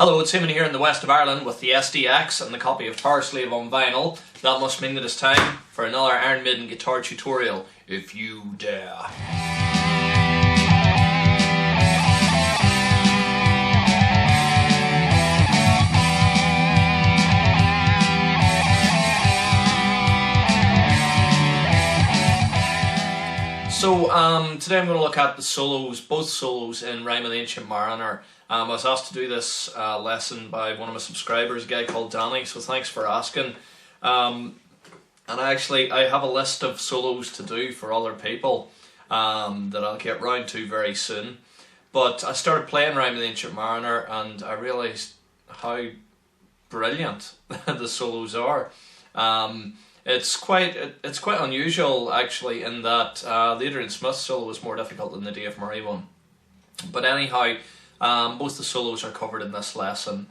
Hello, it's Eamon here in the west of Ireland with the SDX and the copy of Power Slave on vinyl. That must mean that it's time for another Iron Maiden guitar tutorial, if you dare. So today I'm going to look at the solos, both solos in Rime of the Ancient Mariner. I was asked to do this lesson by one of my subscribers, a guy called Danny, so thanks for asking. And I have a list of solos to do for other people that I'll get round to very soon. But I started playing Rime of the Ancient Mariner and I realised how brilliant the solos are. It's quite unusual actually in that the Adrian Smith solo was more difficult than the Dave Murray one. But anyhow, both the solos are covered in this lesson.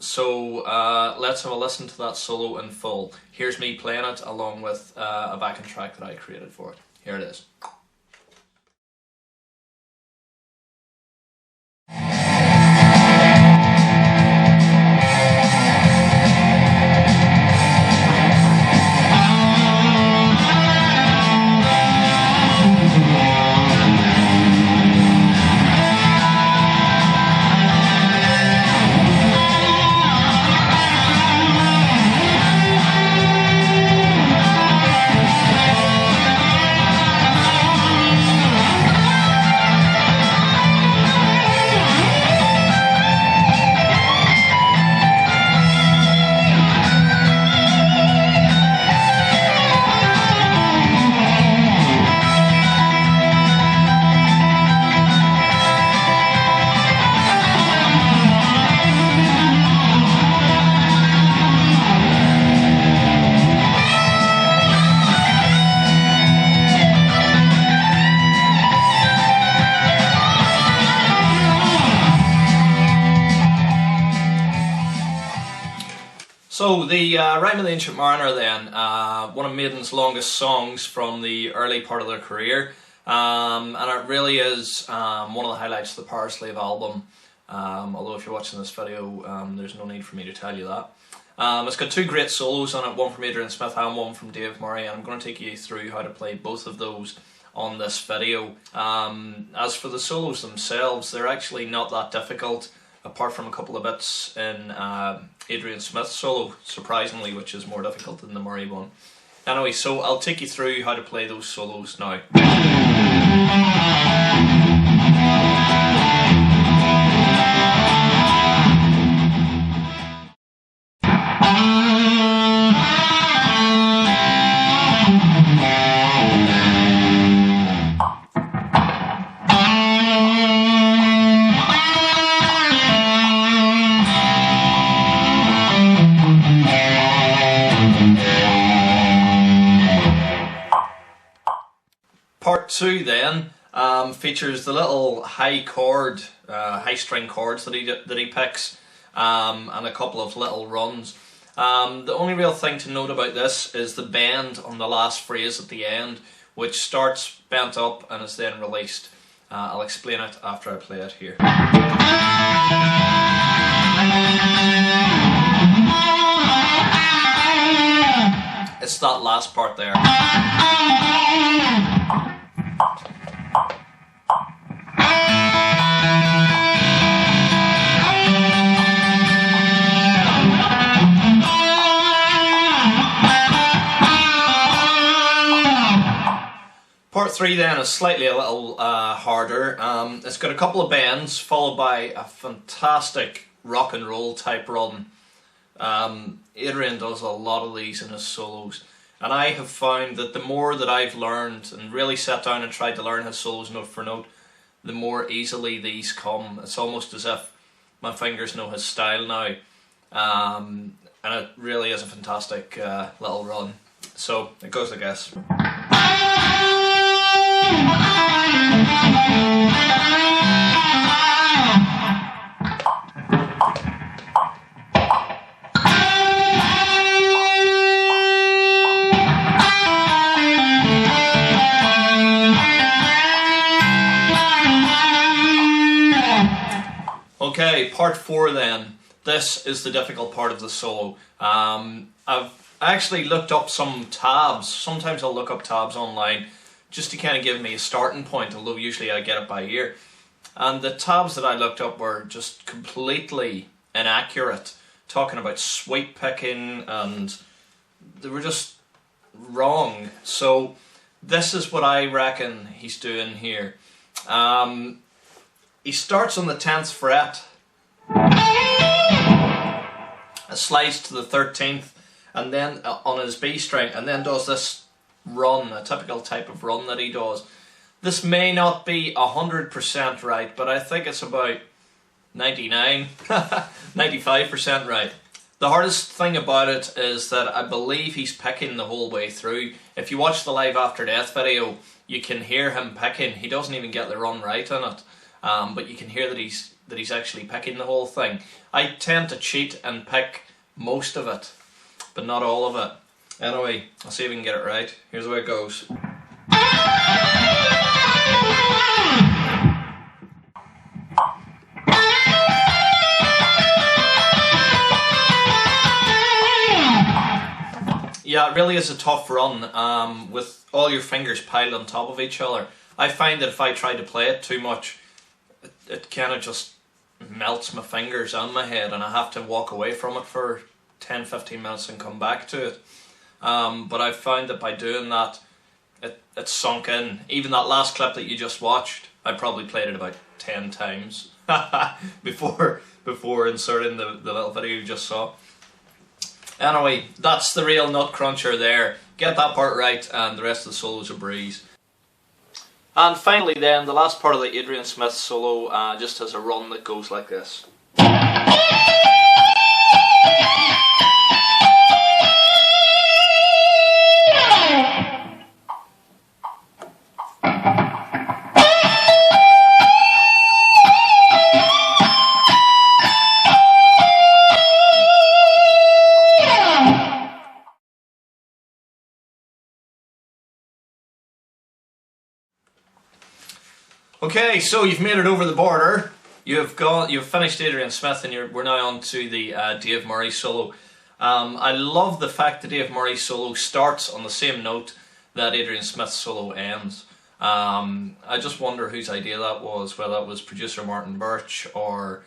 So let's have a listen to that solo in full. Here's me playing it along with a backing track that I created for it. Here it is. So the Rime of the Ancient Mariner then, one of Maiden's longest songs from the early part of their career, and it really is one of the highlights of the Power Slave album, although if you're watching this video there's no need for me to tell you that. It's got two great solos on it, one from Adrian Smith and one from Dave Murray, and I'm going to take you through how to play both of those on this video. As for the solos themselves, they're actually not that difficult, apart from a couple of bits in Adrian Smith's solo, surprisingly, which is more difficult than the Murray one. Anyway, so I'll take you through how to play those solos now. Part 2 then features the little high string chords that he picks, and a couple of little runs. The only real thing to note about this is the bend on the last phrase at the end, which starts bent up and is then released. I'll explain it after I play it here. It's that last part there. Part 3 then is slightly a little harder. It's got a couple of bends followed by a fantastic rock and roll type run. Adrian does a lot of these in his solos, and I have found that the more that I've learned and really sat down and tried to learn his solos note for note, the more easily these come. It's almost as if my fingers know his style now, and it really is a fantastic little run. So it goes like this. Okay, part 4 then. This is the difficult part of the solo. I've actually looked up some tabs. Sometimes I'll look up tabs online just to kind of give me a starting point, although usually I get it by ear. And the tabs that I looked up were just completely inaccurate, talking about sweep picking, and they were just wrong. So this is what I reckon he's doing here. He starts on the 10th fret, slides to the 13th, and then on his B string, and then does this run, a typical type of run that he does. This may not be 100% right, but I think it's about 99, 95% right. The hardest thing about it is that I believe he's picking the whole way through. If you watch the Live After Death video, you can hear him picking. He doesn't even get the run right on it, but you can hear that he's actually picking the whole thing. I tend to cheat and pick most of it, but not all of it. Anyway, I'll see if we can get it right. Here's where it goes. Yeah, it really is a tough run with all your fingers piled on top of each other. I find that if I try to play it too much, it kind of just melts my fingers and my head, and I have to walk away from it for 10-15 minutes and come back to it. But I found that by doing that, it sunk in. Even that last clip that you just watched, I probably played it about 10 times before inserting the little video you just saw. Anyway, that's the real nut cruncher there. Get that part right and the rest of the solo's a breeze. And finally then, the last part of the Adrian Smith solo just has a run that goes like this. Okay, so you've made it over the border. You've finished Adrian Smith, and we're now on to the Dave Murray solo. I love the fact that Dave Murray solo starts on the same note that Adrian Smith's solo ends. I just wonder whose idea that was, whether that was producer Martin Birch or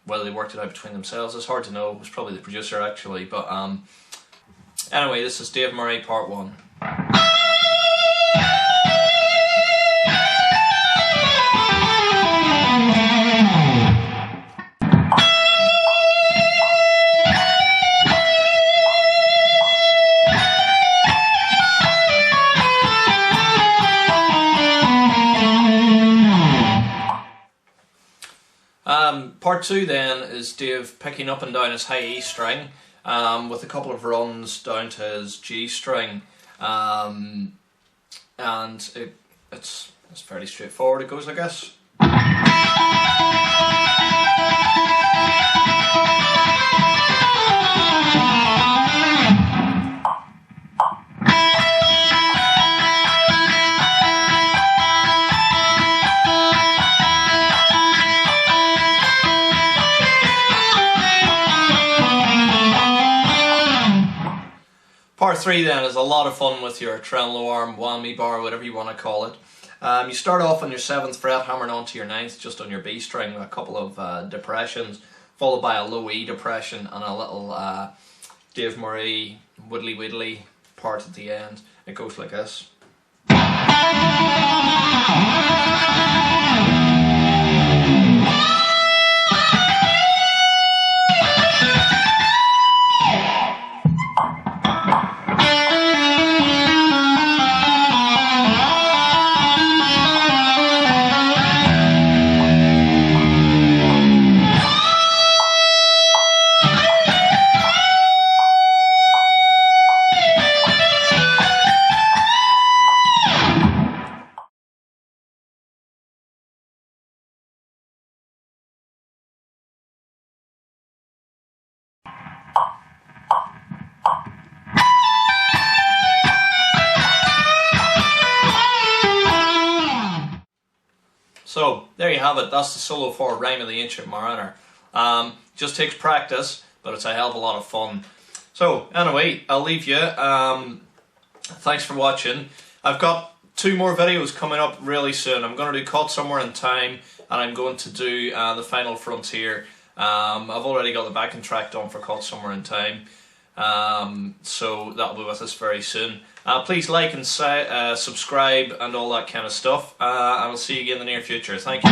whether they worked it out between themselves. It's hard to know. It was probably the producer actually, but anyway, this is Dave Murray part 1. Part 2 then is Dave picking up and down his high E string with a couple of runs down to his G string, and it's fairly straightforward. It goes like this. Part 3 then is a lot of fun with your tremolo arm, whammy bar, whatever you want to call it. You start off on your 7th fret, hammering onto your 9th, just on your B string, with a couple of depressions, followed by a low E depression and a little Dave Murray widdly widdly part at the end. It goes like this. So there you have it. That's the solo for Rime of the Ancient Mariner. Just takes practice, but it's a hell of a lot of fun. So anyway, I'll leave you. Thanks for watching. I've got 2 more videos coming up really soon. I'm going to do Caught Somewhere in Time, and I'm going to do The Final Frontier. I've already got the backing track done for Caught Somewhere in Time. So that'll be with us very soon. Please like and subscribe and all that kind of stuff. And I'll see you again in the near future. Thank you.